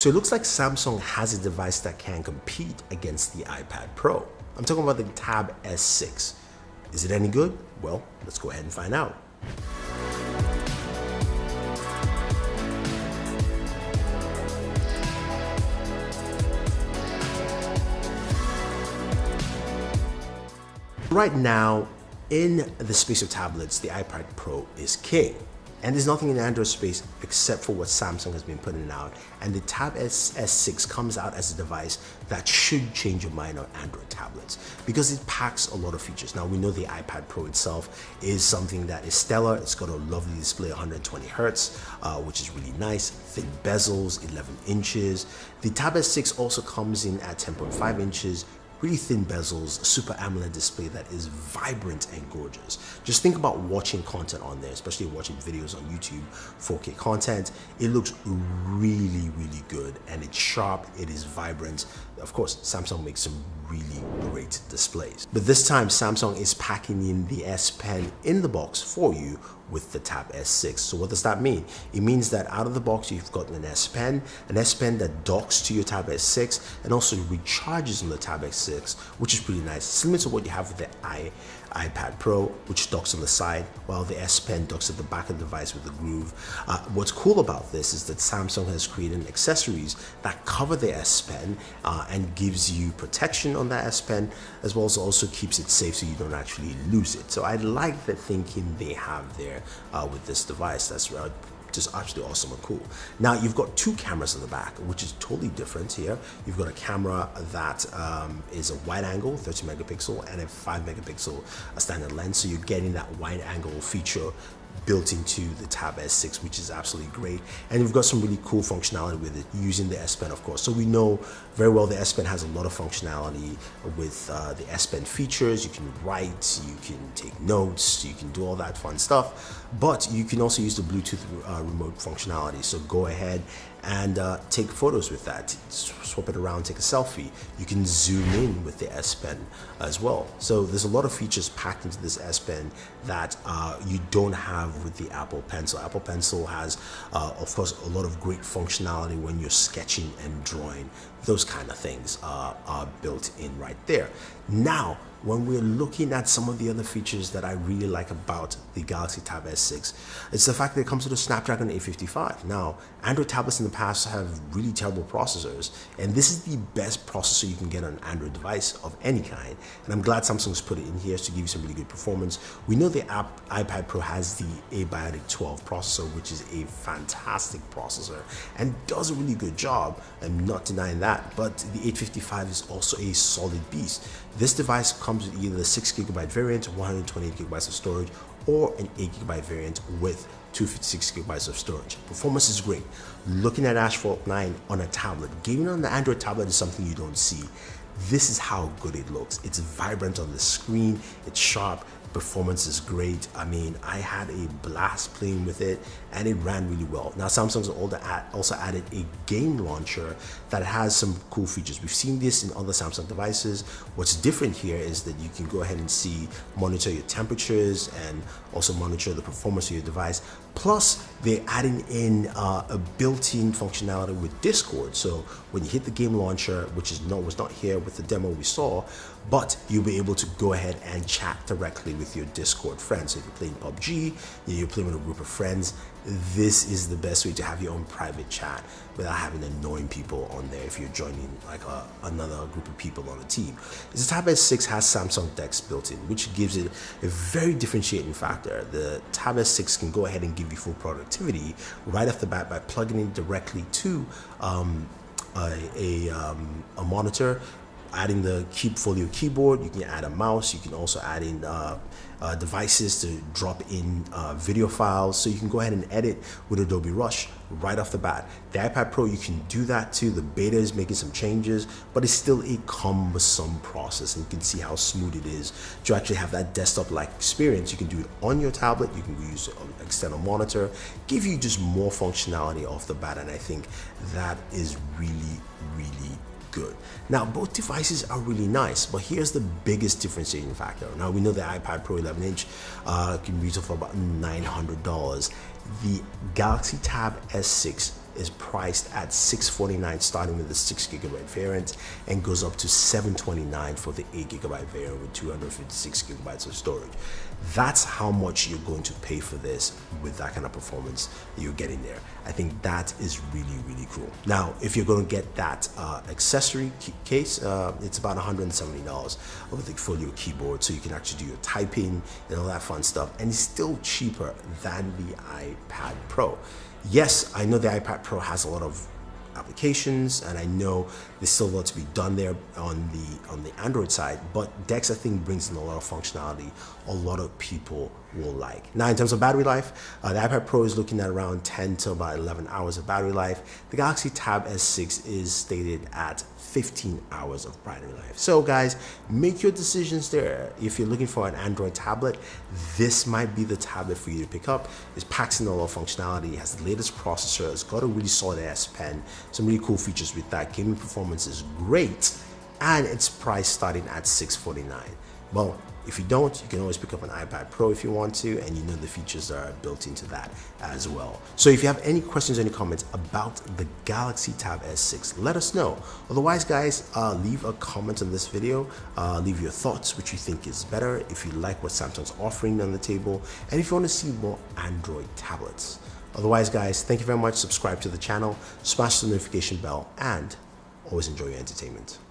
So it looks like Samsung has a device that can compete against the iPad Pro. I'm talking about the Tab S6. Is it any good? Well, let's go ahead and find out. Right now, in the space of tablets, the iPad Pro is king. And there's nothing in the Android space except for what Samsung has been putting out. And the Tab S6 comes out as a device that should change your mind on Android tablets because it packs a lot of features. Now, we know the iPad Pro itself is something that is stellar. It's got a lovely display, 120 hertz, which is really nice. Thin bezels, 11 inches. The Tab S6 also comes in at 10.5 inches. Really thin bezels, super AMOLED display that is vibrant and gorgeous. Just think about watching content on there, especially watching videos on YouTube, 4K content. It looks really, really good and it's sharp, it is vibrant. Of course, Samsung makes some really great displays. But this time, Samsung is packing in the S Pen in the box for you with the Tab S6. So what does that mean? It means that out of the box, you've got an S Pen that docks to your Tab S6 and also recharges on the Tab S6, which is pretty nice. Similar to what you have with the iPad Pro, which docks on the side, while the S Pen docks at the back of the device with the groove. What's cool about this is that Samsung has created accessories that cover the S Pen and gives you protection on that S Pen, as well as also keeps it safe so you don't actually lose it. So I like the thinking they have there with this device. That's just absolutely awesome and cool. Now you've got two cameras at the back, which is totally different here. You've got a camera that is a wide angle, 30 megapixel, and a 5 megapixel standard lens. So you're getting that wide angle feature built into the Tab S6, which is absolutely great. And you've got some really cool functionality with it using the S Pen, of course. So we know very well the S Pen has a lot of functionality with the S Pen features. You can write, you can take notes, you can do all that fun stuff, but you can also use the Bluetooth remote functionality. So go ahead and take photos with that, swap it around, take a selfie. You can zoom in with the S Pen as well. So there's a lot of features packed into this S Pen that you don't have with the Apple Pencil. Apple Pencil has, of course, a lot of great functionality when you're sketching and drawing. Those kind of things are built in right there. Now, when we're looking at some of the other features that I really like about the Galaxy Tab S6, it's the fact that it comes with a Snapdragon 855. Now, Android tablets in the past have really terrible processors, and this is the best processor you can get on an Android device of any kind. And I'm glad Samsung's put it in here to give you some really good performance. We know the iPad Pro has the Bionic 12 processor, which is a fantastic processor and does a really good job. I'm not denying that, but the 855 is also a solid beast. This device comes with either the 6GB variant, 128GB of storage, or an 8GB variant with 256GB of storage. Performance is great. Looking at Asphalt 9 on a tablet, gaming on the Android tablet is something you don't see. This is how good it looks. It's vibrant on the screen, it's sharp, performance is great. I mean, I had a blast playing with it and it ran really well. Now, Samsung's also added a game launcher that has some cool features. We've seen this in other Samsung devices. What's different here is that you can go ahead and monitor your temperatures and also monitor the performance of your device. Plus, they're adding in a built-in functionality with Discord. So when you hit the game launcher, which was not here with the demo we saw, but you'll be able to go ahead and chat directly with your Discord friends. So if you're playing PUBG, you're playing with a group of friends, this is the best way to have your own private chat without having annoying people on there if you're joining like another group of people on a team. The Tab S6 has Samsung DeX built in, which gives it a very differentiating factor. The Tab S6 can go ahead and give you full productivity right off the bat by plugging in directly to a monitor. Adding the Folio keyboard, you can add a mouse, you can also add in devices to drop in video files, so you can go ahead and edit with Adobe Rush right off the bat. The iPad Pro, you can do that too. The beta is making some changes, but it's still a cumbersome process, and you can see how smooth it is to actually have that desktop-like experience. You can do it on your tablet, you can use an external monitor, give you just more functionality off the bat, and I think that is really, really good. Now, both devices are really nice, but here's the biggest differentiating factor. Now, we know the iPad Pro 11-inch can retail for about $900. The Galaxy Tab S6 is priced at $649, starting with the 6GB variant, and goes up to $729 for the 8GB variant with 256GB of storage. That's how much you're going to pay for this with that kind of performance you're getting there. I think that is really, really cool. Now, if you're going to get that accessory case, it's about $170 with the folio keyboard, so you can actually do your typing and all that fun stuff, and it's still cheaper than the iPad Pro. Yes, I know the iPad Pro has a lot of applications, and I know there's still a lot to be done there on the Android side, but Dex, I think, brings in a lot of functionality a lot of people will like. Now, in terms of battery life, the iPad Pro is looking at around 10 to about 11 hours of battery life. The Galaxy Tab S6 is stated at 15 hours of battery life. So guys, make your decisions there. If you're looking for an Android tablet, this might be the tablet for you to pick up. It packs in a lot of functionality, it has the latest processor, it's got a really solid S Pen, some really cool features with that. Gaming performance is great, and it's priced starting at $649. Well, if you don't, you can always pick up an iPad Pro if you want to, and you know the features that are built into that as well. So if you have any questions or any comments about the Galaxy Tab S6, let us know. Otherwise, guys, leave a comment on this video, leave your thoughts, which you think is better, if you like what Samsung's offering on the table, and if you want to see more Android tablets. Otherwise, guys, thank you very much. Subscribe to the channel, smash the notification bell, and always enjoy your entertainment.